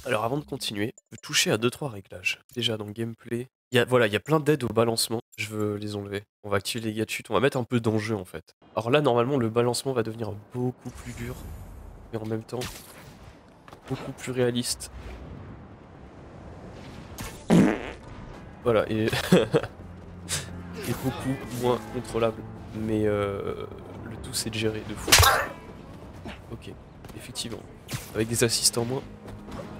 Alors avant de continuer, je veux toucher à 2-3 réglages. Déjà dans le gameplay, voilà, il y a plein d'aides au balancement, je veux les enlever. On va activer les gars de chute, on va mettre un peu d'enjeu en fait. Alors là normalement le balancement va devenir beaucoup plus dur, mais en même temps beaucoup plus réaliste. Voilà, et, et beaucoup moins contrôlable. Mais le tout c'est de gérer de fou. Ok, effectivement. Avec des assistants moins,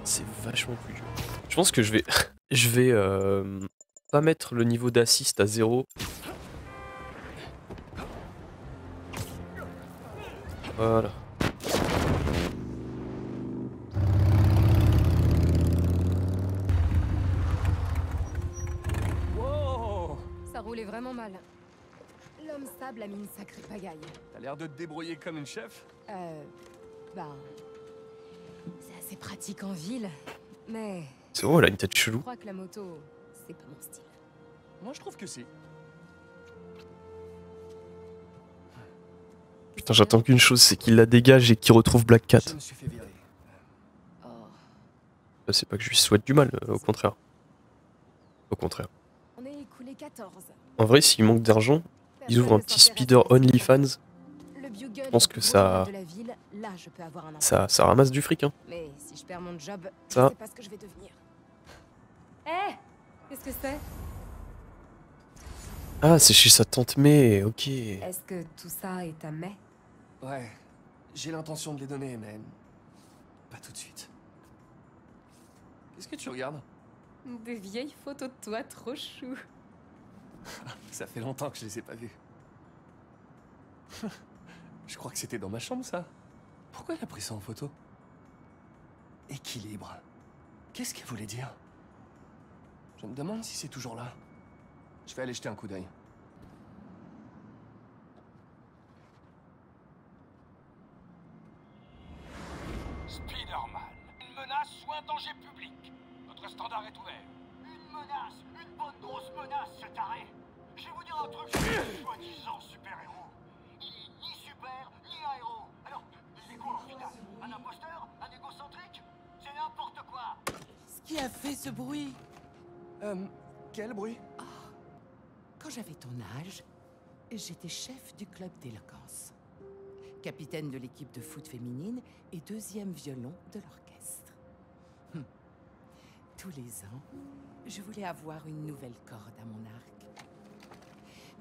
c'est vachement plus dur. Je pense que je vais, je vais pas mettre le niveau d'assist à 0. Voilà. Wow! Ça roulait vraiment mal. L'homme sable a mis une sacrée pagaille. T'as l'air de te débrouiller comme une chef. Ben... C'est assez pratique en ville, mais... C'est vrai, elle a une tête Je chelou. crois que la moto, c'est pas mon style. Moi, je trouve que si. Putain, j'attends qu'une chose, c'est qu'il la dégage et qu'il retrouve Black Cat. Je me suis fait virer. Oh, C'est pas que je lui souhaite du mal, au contraire. Au contraire. on est écoulé 14. En vrai, s'il manque d'argent, ils ouvrent un petit speeder OnlyFans. Je pense que ça- Ça ramasse du fric, hein. Mais si je perds mon job, Ça. je sais pas ce que je vais devenir. Hé, qu'est-ce que c'est? Ah, c'est chez sa tante May, ok. Est-ce que tout ça est à mai? Ouais, j'ai l'intention de les donner, mais... pas tout de suite. Qu'est-ce que tu regardes? Des vieilles photos de toi trop chou. Ça fait longtemps que je les ai pas vues. Je crois que c'était dans ma chambre, ça. Pourquoi elle a pris ça en photo? Équilibre. Qu'est-ce qu'elle voulait dire? Je me demande si c'est toujours là. Je vais aller jeter un coup d'œil. Spider-Man, une menace ou un danger public. Notre standard est ouvert. Une menace, une bonne grosse menace, cet arrêt. Je vais vous dire un truc sur ce soi-disant super-héros. Il est ni super, ni un héros. Alors, c'est quoi au final? Un imposteur? Un égocentrique? C'est n'importe quoi. Ce qui a fait ce bruit? Quel bruit? Quand j'avais ton âge, j'étais chef du club d'éloquence, capitaine de l'équipe de foot féminine et deuxième violon de l'orchestre. Tous les ans, je voulais avoir une nouvelle corde à mon arc.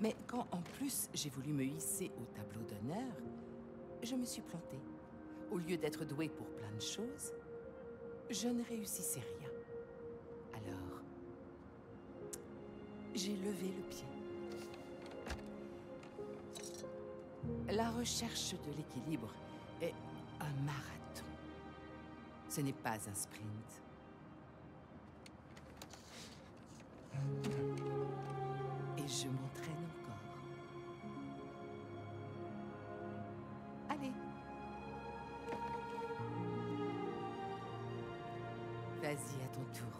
Mais quand en plus j'ai voulu me hisser au tableau d'honneur, je me suis plantée. Au lieu d'être douée pour plein de choses, je ne réussissais rien. Alors, j'ai levé le pied. La recherche de l'équilibre est un marathon. Ce n'est pas un sprint. Et je m'entraîne encore. Allez. Vas-y à ton tour.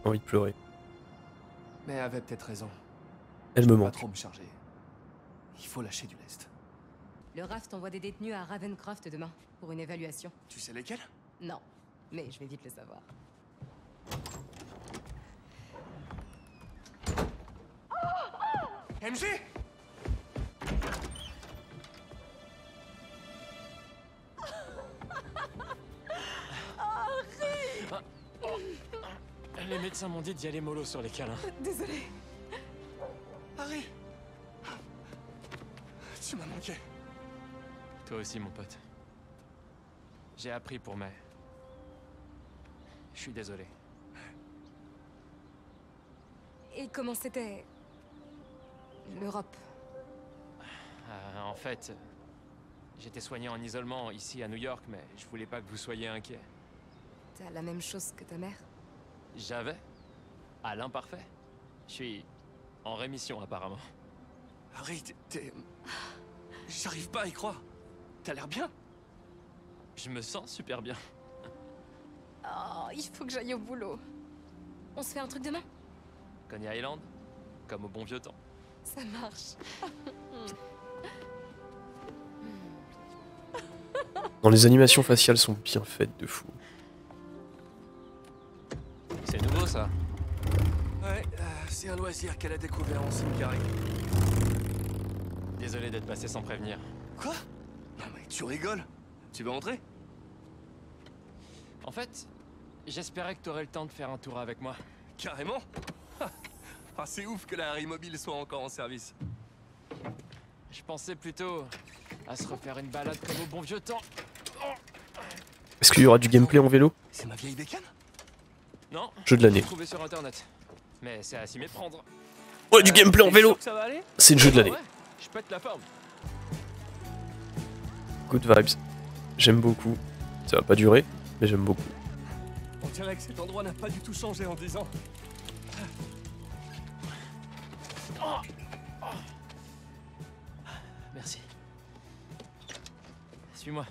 Envie de pleurer. Mais elle avait peut-être raison. Elle Je me peux pas manque. trop me charger. Il faut lâcher du lest. Le RAF t'envoie des détenus à Ravencroft demain, pour une évaluation. Tu sais lesquels? Non, mais je vais vite le savoir. MJ! Les médecins m'ont dit d'y aller mollo sur les câlins. Désolée. Harry! Tu m'as manqué. Toi aussi, mon pote. J'ai appris pour May. Je suis désolé. Et comment c'était... l'Europe? En fait, j'étais soigné en isolement ici à New York, mais je voulais pas que vous soyez inquiets. T'as la même chose que ta mère? J'avais, à l'imparfait. Je suis en rémission apparemment. Harry, t'es... J'arrive pas à y croire. T'as l'air bien. Je me sens super bien. Oh, il faut que j'aille au boulot. On se fait un truc demain? Coney Island? Comme au bon vieux temps. Ça marche. Non, les animations faciales sont bien faites de fou. C'est nouveau ça. Ouais, c'est un loisir qu'elle a découvert en Singarie. Désolé d'être passé sans prévenir. Quoi? Non mais tu rigoles? Tu veux entrer? En fait, j'espérais que t'aurais le temps de faire un tour avec moi. Carrément? Ah, c'est ouf que la Harry Mobile soit encore en service. Je pensais plutôt à se refaire une balade comme au bon vieux temps. Est-ce qu'il y aura du gameplay en vélo? C'est ma vieille bécane? Non, Jeu de l'année. trouvé sur internet. Mais c'est à s'y méprendre. Ouais, du gameplay en T'es vélo! sûr que ça va aller? C'est le jeu de l'année. Ouais, je pète la forme. Good vibes. J'aime beaucoup. Ça va pas durer, mais j'aime beaucoup. On dirait que cet endroit n'a pas du tout changé en 10 ans. Merci. Suis-moi.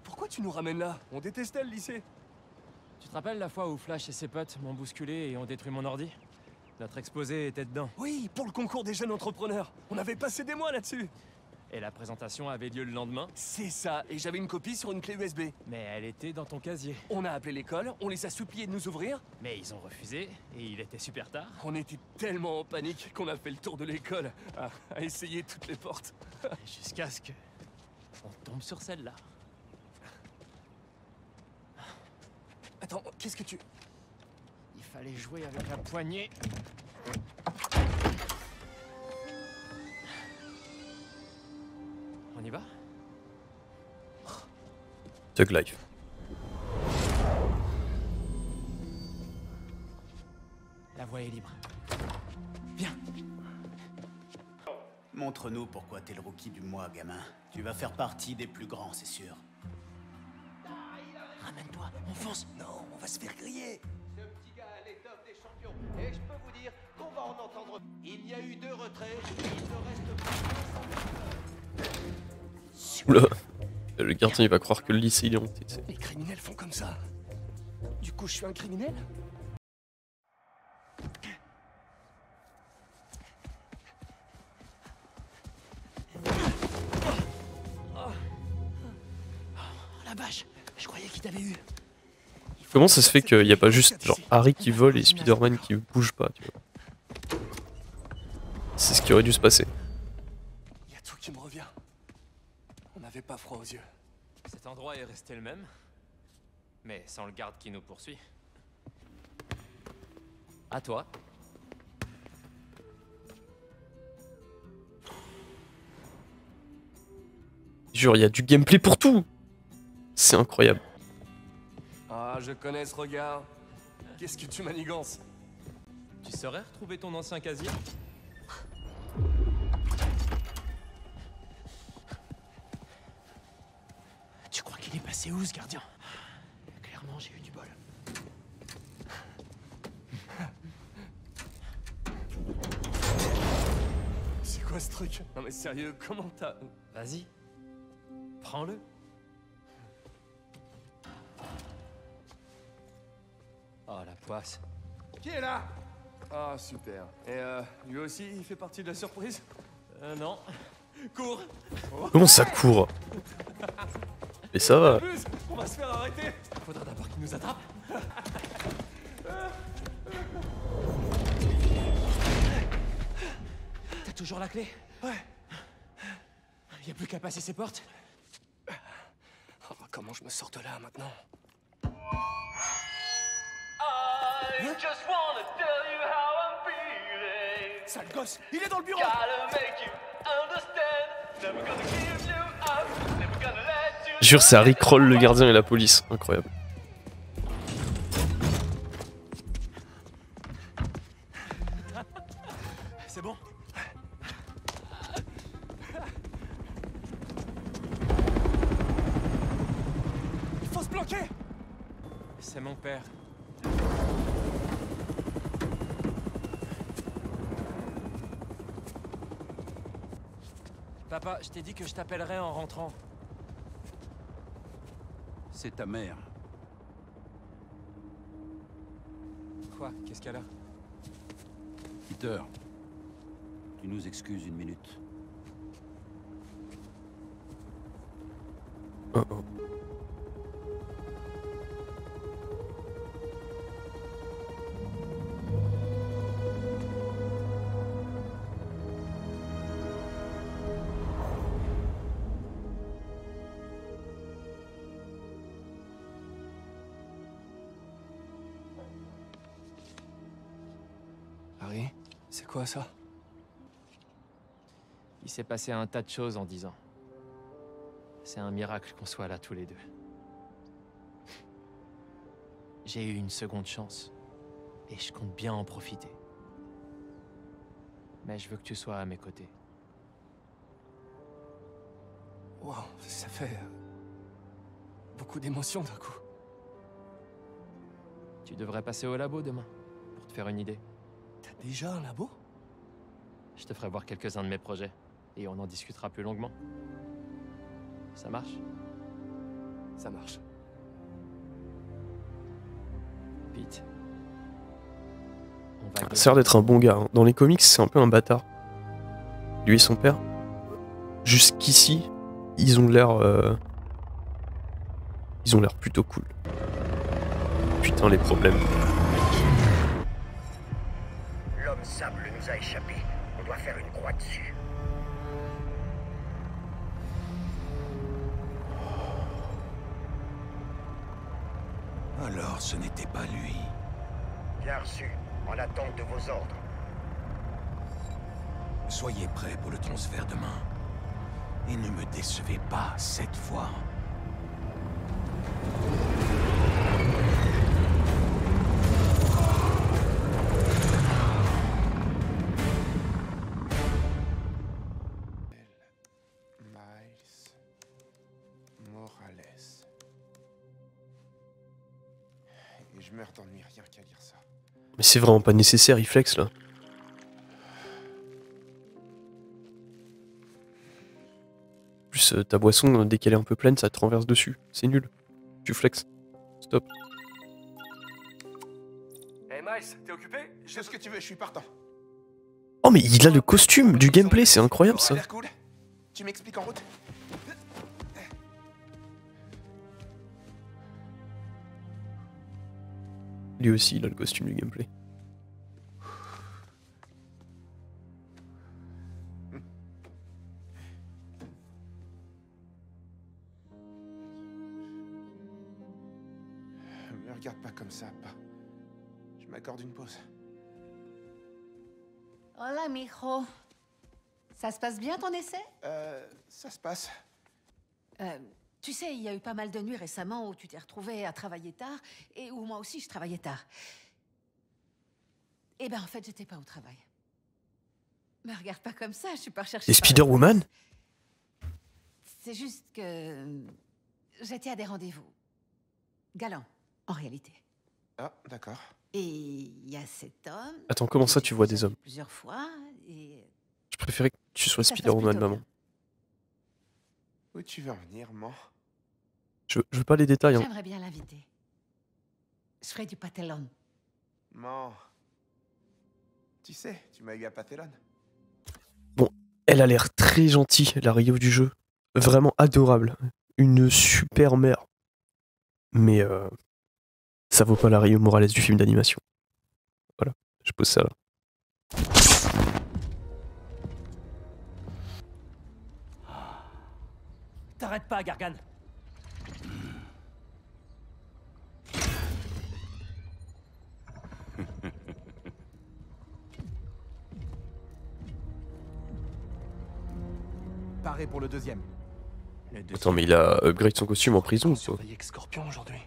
Pourquoi tu nous ramènes là? On détestait le lycée. Tu te rappelles la fois où Flash et ses potes m'ont bousculé et ont détruit mon ordi? Notre exposé était dedans. Oui, pour le concours des jeunes entrepreneurs. On avait passé des mois là-dessus. Et la présentation avait lieu le lendemain, C'est ça, et j'avais une copie sur une clé USB. mais elle était dans ton casier. On a appelé l'école, on les a suppliés de nous ouvrir. Mais ils ont refusé, et il était super tard. On était tellement en panique qu'on a fait le tour de l'école, à essayer toutes les portes. Jusqu'à ce que... on tombe sur celle-là. Attends, qu'est-ce que tu... Il fallait jouer avec la poignée. On y va? Thug Life. La voie est libre. Montre-nous pourquoi t'es le rookie du mois, gamin. Tu vas faire partie des plus grands, c'est sûr. Ramène-toi, on fonce. Non, on va se faire griller. Ce petit gars est l'étoffe des champions. Et je peux vous dire qu'on va en entendre. Il y a eu 2 retraits. Il ne reste plus. Oula. Le gardien il va croire que le lycée il est hanté, tu sais. Les criminels font comme ça. Du coup, je suis un criminel? La vache, je croyais qu'il t'avait eu. Comment ça se fait qu'il n'y a pas juste genre Harry qui vole et Spider-Man qui bouge pas, tu vois? C'est ce qui aurait dû se passer. Il y a tout qui me revient. On n'avait pas froid aux yeux. Cet endroit est resté le même, mais sans le garde qui nous poursuit. À toi. Jure, il y a du gameplay pour tout! C'est incroyable. Ah, je connais ce regard. Qu'est-ce que tu manigances? Tu saurais retrouver ton ancien casier? Tu crois qu'il est passé où, ce gardien? Clairement, j'ai eu du bol. C'est quoi ce truc? Non mais sérieux, comment t'as... Vas-y, prends-le. Oh, la poisse. Qui est là? Ah, super. Et lui aussi, il fait partie de la surprise? Non. Cours. Comment ça court? Mais ça va. Abuse, on va se faire arrêter. Faudra d'abord qu'il nous attrape. T'as toujours la clé? Ouais. Y a plus qu'à passer ces portes. Oh, comment je me sors de là maintenant? I just wanna tell you how I'm feeling. Sale gosse, il est dans le bureau. Gotta make you understand. Never gonna give you up. Never gonna let you. Jure, c'est Harry Kroll, le gardien et la police. Incroyable. C'est bon? Il faut se bloquer. C'est mon père. Papa, je t'ai dit que je t'appellerais en rentrant. C'est ta mère. Quoi? Qu'est-ce qu'elle a? Peter, tu nous excuses une minute. Oh oh. Harry, c'est quoi ça? Il s'est passé un tas de choses en 10 ans. C'est un miracle qu'on soit là tous les deux. J'ai eu une seconde chance. Et je compte bien en profiter. Mais je veux que tu sois à mes côtés. Wow, ça fait... beaucoup d'émotions d'un coup. Tu devrais passer au labo demain, pour te faire une idée. T'as déjà un labo? Je te ferai voir quelques-uns de mes projets. Et on en discutera plus longuement. Ça marche? Ça marche. Pete. On va... Ça a l'air d'être un bon gars. Hein. Dans les comics, c'est un peu un bâtard. Lui et son père. Jusqu'ici, ils ont l'air plutôt cool. Putain, les problèmes. L'homme sable nous a échappé. On doit faire une croix dessus. Alors, ce n'était pas lui. Bien reçu. En attente de vos ordres. Soyez prêts pour le transfert demain. Et ne me décevez pas cette fois. Miles Morales. Et je meurs d'ennui rien qu'à lire ça. Mais c'est vraiment pas nécessaire, il flex là. En plus, ta boisson, dès qu'elle est un peu pleine, ça te renverse dessus. C'est nul. Tu flex. Stop. Hey Miles, t'es occupé? J'ai ce que tu veux, je suis partant. Oh mais il a le costume du gameplay, c'est incroyable ça. Ça a l'air cool. Tu m'expliques en route? Lui aussi, il a le costume du gameplay. Me regarde pas comme ça, pas. Je m'accorde une pause. Hola, mijo. Ça se passe bien ton essai? Ça se passe. Tu sais, il y a eu pas mal de nuits récemment où tu t'es retrouvé à travailler tard et où moi aussi je travaillais tard. Eh ben en fait, j'étais pas au travail. Me regarde pas comme ça, je suis pas recherchée. Et Spider-Woman? C'est juste que j'étais à des rendez-vous galants, en réalité. Ah, d'accord. Et il y a cet homme. Attends, comment ça tu vois des hommes? Plusieurs fois et Je préférais que tu sois ça se passe Spider-Woman, plutôt maman. bien. Où tu veux en venir, man? Je veux pas les détails, hein. J'aimerais bien l'inviter. Je ferai du patelone. Man. Tu sais, tu m'as eu à Patelone. Bon, elle a l'air très gentille, la Rio du jeu. Vraiment adorable. Une super mère. Mais ça vaut pas la Rio Morales du film d'animation. Voilà, je pose ça là. T'arrêtes pas, Gargan. Paré pour le deuxième. Attends, mais il a upgrade son costume en prison ou pas? Surveiller que Scorpion aujourd'hui.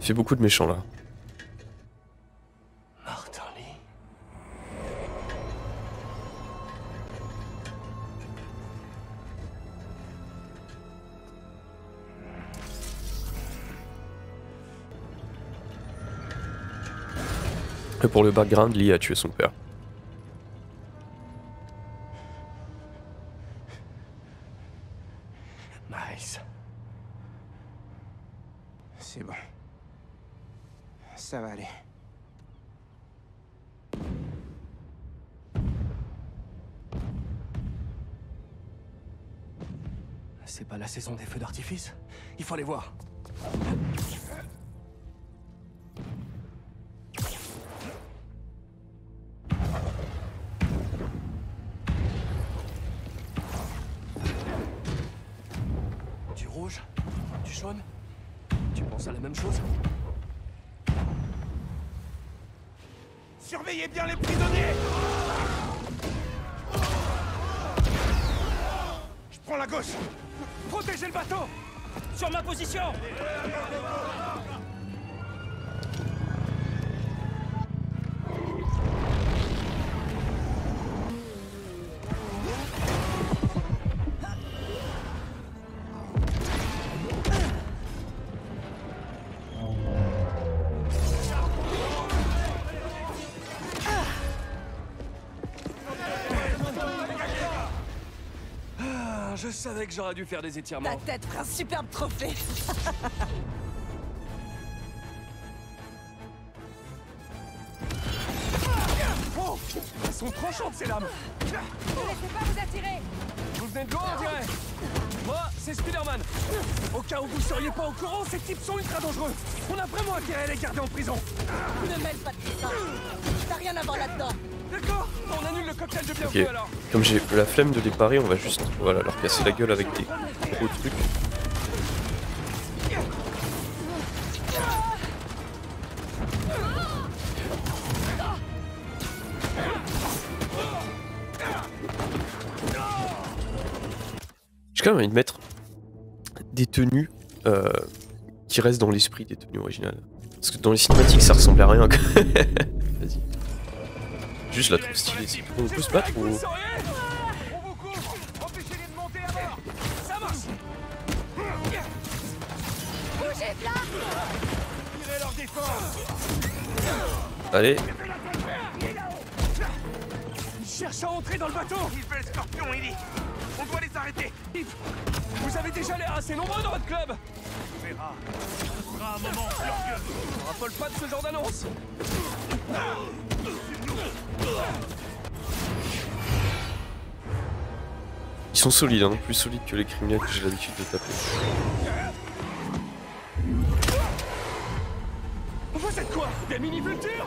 Il fait beaucoup de méchants là. Martin-Lee. Et pour le background, Lee a tué son père. Miles. C'est bon. Ça va aller. C'est pas la saison des feux d'artifice? Il faut aller voir. Du rouge? Du jaune? Tu penses à la même chose? Surveillez bien les prisonniers! Je prends la gauche! Protégez le bateau! Sur ma position! Je savais que j'aurais dû faire des étirements. Ta tête fera un superbe trophée. Oh, elles sont tranchantes ces lames. Ne laissez pas vous attirer. Vous venez de loin, on dirait. Moi, c'est Spider-Man. Au cas où vous seriez pas au courant, ces types sont ultra dangereux. On a vraiment intérêt à les garder en prison. Ne mêle pas de tout ça. T'as rien à voir là-dedans. D'accord, on annule le cocktail de bienvenue alors. Comme j'ai la flemme de les parer, on va juste voilà, leur casser la gueule avec des gros trucs. J'ai quand même envie de mettre des tenues qui restent dans l'esprit des tenues originales. Parce que dans les cinématiques ça ressemblait à rien. Vas-y. Juste la trouve stylée. On peut se battre ou... Allez. Ils cherchent à entrer dans le bateau. Ils veulent Scorpion, Ellie. On doit les arrêter. Vous avez déjà l'air assez nombreux dans votre club. On verra. Ce sera un moment glorieux. On raffole pas de ce genre d'annonce. Ils sont solides, hein, plus solides que les criminels que j'ai l'habitude de taper. Vous êtes quoi? Des mini-vultures?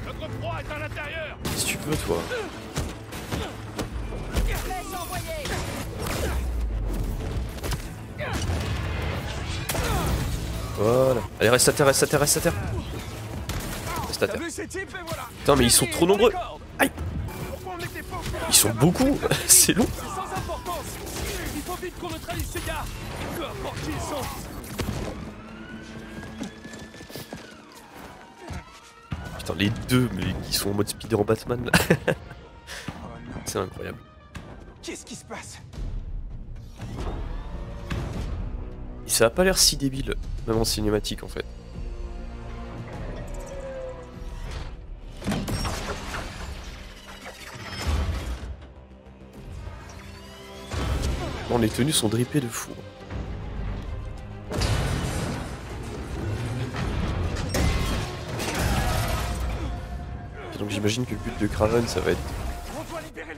Notre proie est à l'intérieur. Si tu peux, toi. Voilà. Allez, reste à terre, reste à terre, reste à terre. Reste à terre. Putain, mais ils sont trop nombreux. Aïe. Ils sont beaucoup. C'est long. C'est sans importance. Il faut vite qu'on neutralise ces gars. Peu importe qui ils sont. Putain, les deux, mais qui sont en mode Spider en Batman. C'est incroyable. Qu'est-ce qui se passe? Et ça a pas l'air si débile, même en cinématique en fait. Bon, les tenues sont drippées de fou. Et donc j'imagine que le but de Kraven, ça va être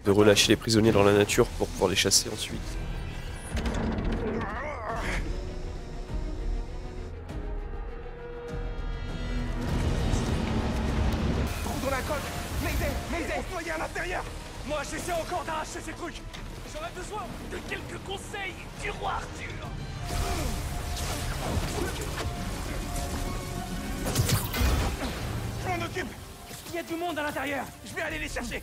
de relâcher les prisonniers dans la nature pour pouvoir les chasser ensuite. Dans la coque. Mayday, on se noyait à l'intérieur. Moi, j'essaie encore d'arracher ces trucs. J'aurais besoin de quelques conseils du roi Arthur. Je m'en occupe. Il y a du monde à l'intérieur. Je vais aller les chercher.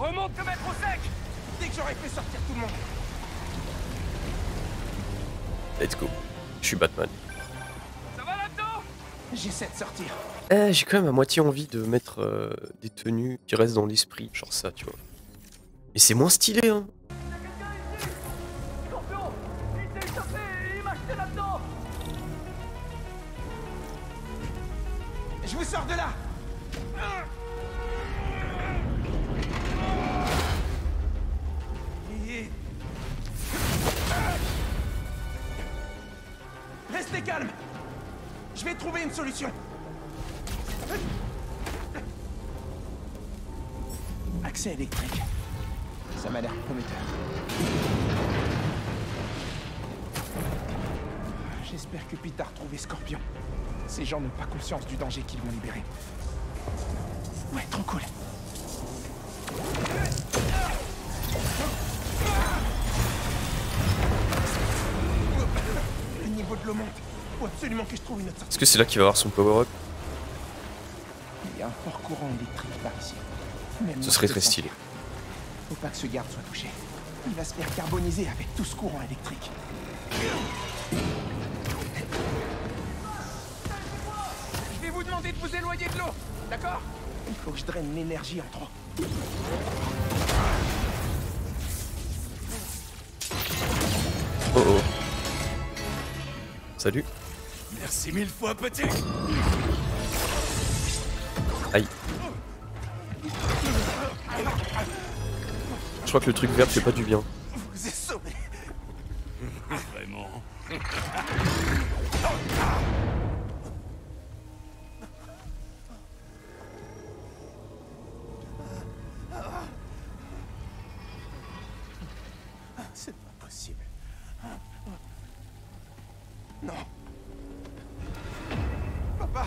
Remonte te mettre au sec. Dès que j'aurai fait sortir tout le monde. Let's go. Je suis Batman. Ça va là-dedans? J'essaie de sortir. J'ai quand même à moitié envie de mettre des tenues qui restent dans l'esprit, genre ça, tu vois. Et c'est moins stylé, hein. Scorpion, il s'est échappé et il m'a jeté là-dedans. Je vous sors de là. Restez calme. Je vais trouver une solution. Accès électrique. Ça m'a l'air prometteur. J'espère que Pete a retrouvé Scorpion. Ces gens n'ont pas conscience du danger qu'ils vont libérer. Ouais, trop cool. Le niveau de l'eau monte. Faut absolument que je trouve une autre sortie. Est-ce que c'est là qu'il va avoir son power-up? Il y a un fort courant électrique par ici. Même Ce serait très stylé. Faut pas que ce garde soit touché. Il va se faire carboniser avec tout ce courant électrique. Je vais vous demander de vous éloigner de l'eau, d'accord? Il faut que je draine l'énergie en trop. Oh oh. Salut. Merci 1000 fois, petit. Aïe. Je crois que le truc vert fait pas du bien. Vous êtes sauvé. Vraiment. C'est pas possible. Non. Papa.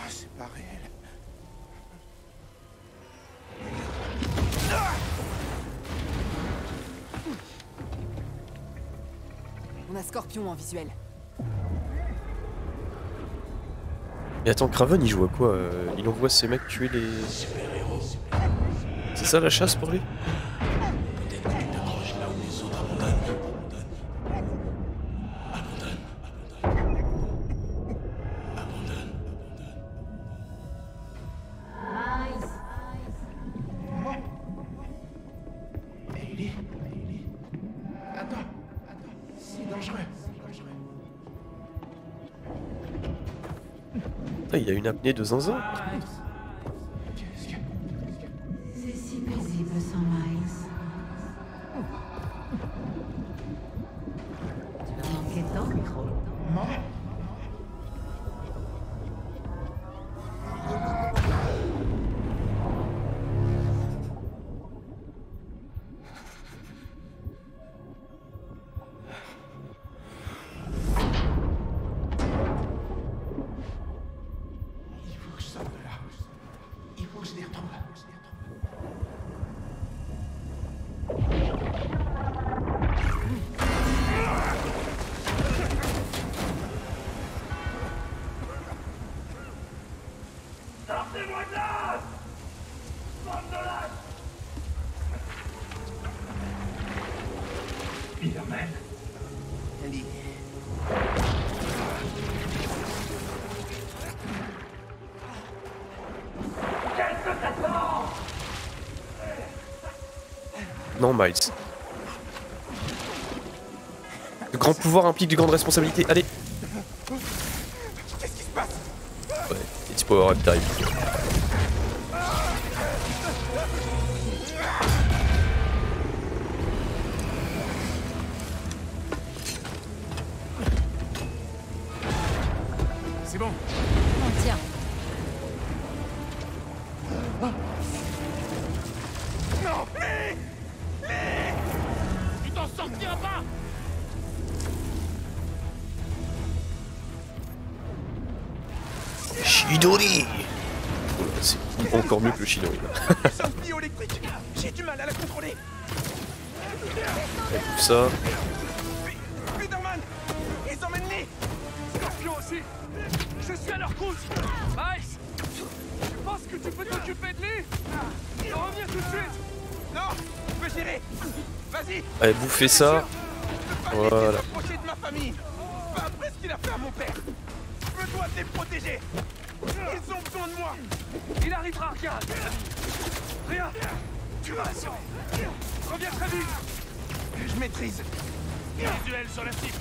C'est pas réel. On a Scorpion en visuel. Mais attends, Kraven il joue à quoi? Il envoie ses mecs tuer les... C'est ça la chasse pour lui? Peut-être que tu t'accroches là où les autres abandonnent. Ellie. Attends. C'est dangereux. Ah, il a une apnée de zinzin. C'est si paisible sans Miles. Tu vas manquer de temps, micro. Il faut que je sorte de là. Il faut que je les retrouve. Sortez-moi de là! Bande de lâches! Spider-Man. Ellie. Qu'est-ce que t'attends? Non, Miles. Le grand pouvoir implique de grandes responsabilités. Allez. Qu'est-ce qui se passe? Ouais, it's power up time. C'est bon. On tient. Non! Tu t'en sortiras pas. Chidori. C'est encore mieux que le Chidori là. Puissance bioélectrique. J'ai du mal à la contrôler. Elle bouffe ça. Spider-Man! Ils emmènent Lee! Scorpion aussi! Je suis à leur course! Miles! Tu penses penses que tu peux t'occuper de lui? Reviens tout de suite. Non, je peux gérer. Vas-y. Allez, bouffez ça. Voilà. T'approcher de ma famille. Pas après ce qu'il a fait à mon père. Je dois les protéger. Ils ont besoin de moi. Il arrivera, regarde. Rien. Tu vas assurer. Reviens très vite. Je maîtrise. Visuel sur la cible.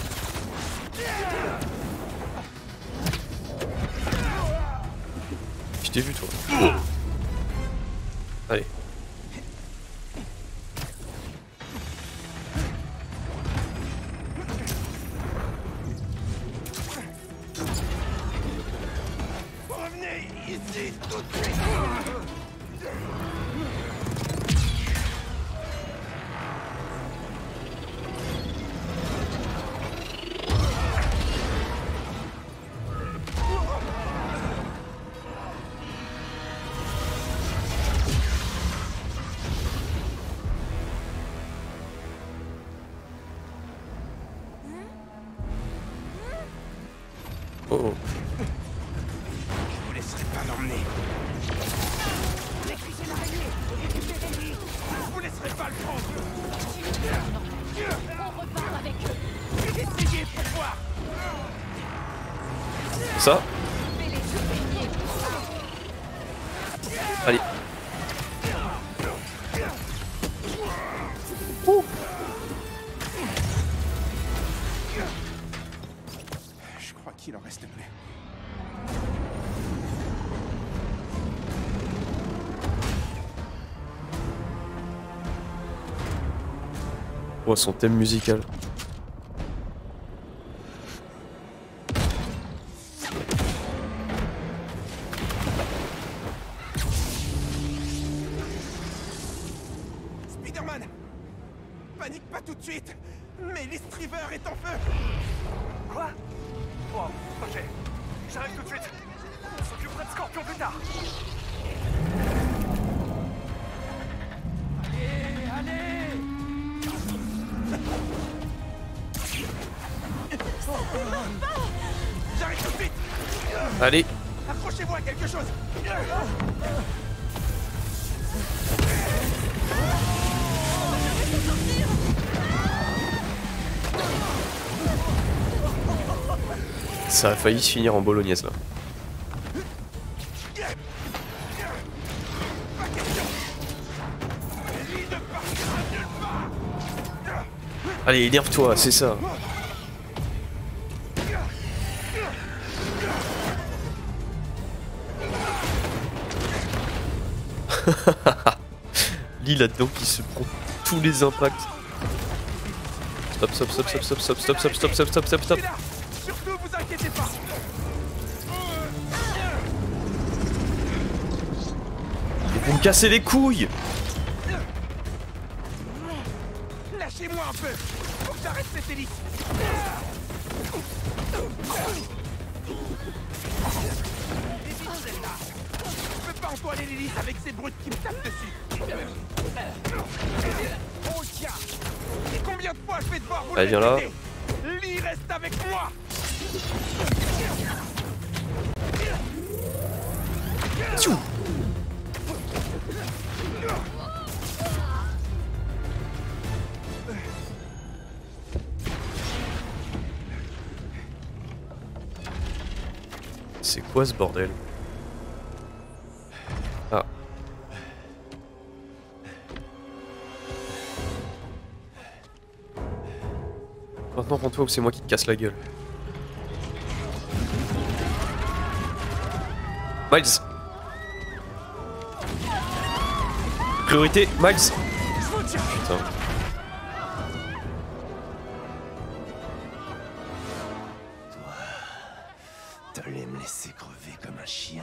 Je t'ai vu, toi. Allez. Revenez ici tout de suite. Oh oh. Je vous laisserai pas l'emmener. Je vous laisserai pas le prendre. On repart avec eux. Essayez pour voir. Ça. Allez. Je crois qu'il en reste plus. Oh, son thème musical. Spider-Man, panique pas tout de suite. Mais l'Estriver est en feu. Quoi? Oh, ok. J'arrive tout de suite. On s'occupera de Scorpion plus tard. Allez. J'arrive tout de suite. Allez. Accrochez-vous à quelque chose. Ça a failli se finir en bolognaise là. Allez, énerve-toi, c'est ça. Lee là-dedans qui se prend tous les impacts. Stop, stop, stop, stop, stop, stop, stop, stop, stop, stop, stop, stop, stop. Surtout, vous inquiétez pas. Vous me cassez les couilles. Lâchez-moi un peu. Faut que j'arrête cette hélice. Je peux pas entoiler l'hélice avec ces brutes qui me tapent dessus. Oh tiens. Et combien de fois je vais devoir vous le Allez, viens là. répéter? Lee reste avec moi. Tchou. C'est quoi ce bordel? Ah. Maintenant rends-toi ou c'est moi qui te casse la gueule. Miles. Priorité, Miles. Putain. T'allais me laisser crever comme un chien.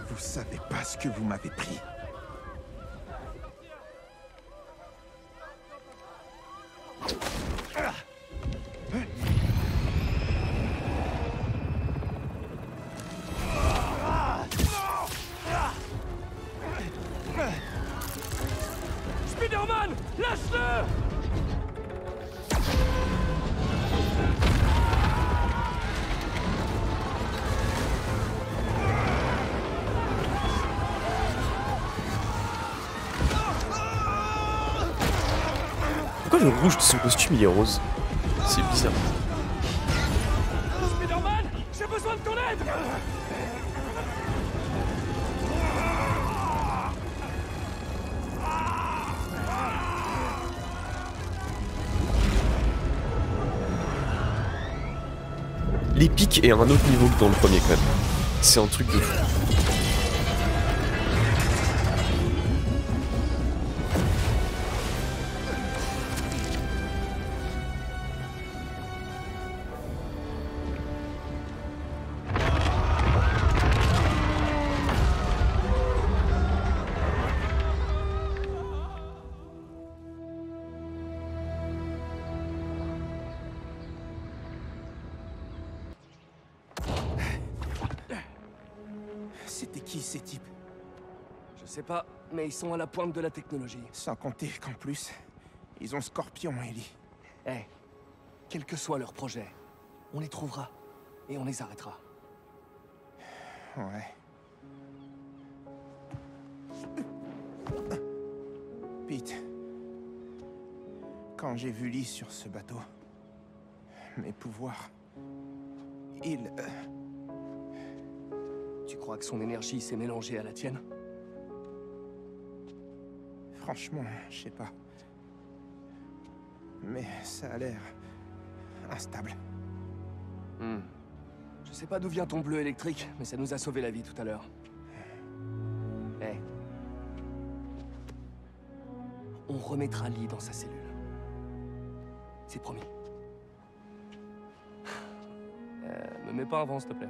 Vous savez pas ce que vous m'avez pris. Spider-Man, lâche-le! Pourquoi le rouge de son costume il est rose? C'est bizarre. Spider-Man, j'ai besoin de ton aide. L'épique est à un autre niveau que dans le premier quand même. C'est un truc de fou. C'était qui ces types? Je sais pas, mais ils sont à la pointe de la technologie. Sans compter qu'en plus, ils ont Scorpion, Ellie. Eh, quel que soit leur projet, on les trouvera et on les arrêtera. Ouais. Pete, quand j'ai vu Lee sur ce bateau, mes pouvoirs, il... Tu crois que son énergie s'est mélangée à la tienne? Franchement, je sais pas. Mais ça a l'air... instable. Je sais pas d'où vient ton bleu électrique, mais ça nous a sauvé la vie tout à l'heure. Eh. On remettra Lee dans sa cellule. C'est promis. Me mets pas avant, s'il te plaît.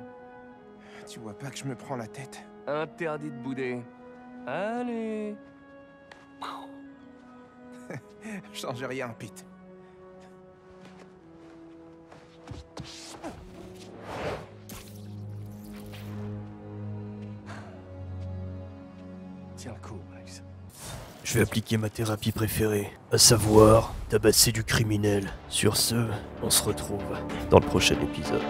Tu vois pas que je me prends la tête? Interdit de bouder. Allez. Change rien, Pete. Tiens le coup, Max. Je vais appliquer ma thérapie préférée, à savoir tabasser du criminel. Sur ce, on se retrouve dans le prochain épisode.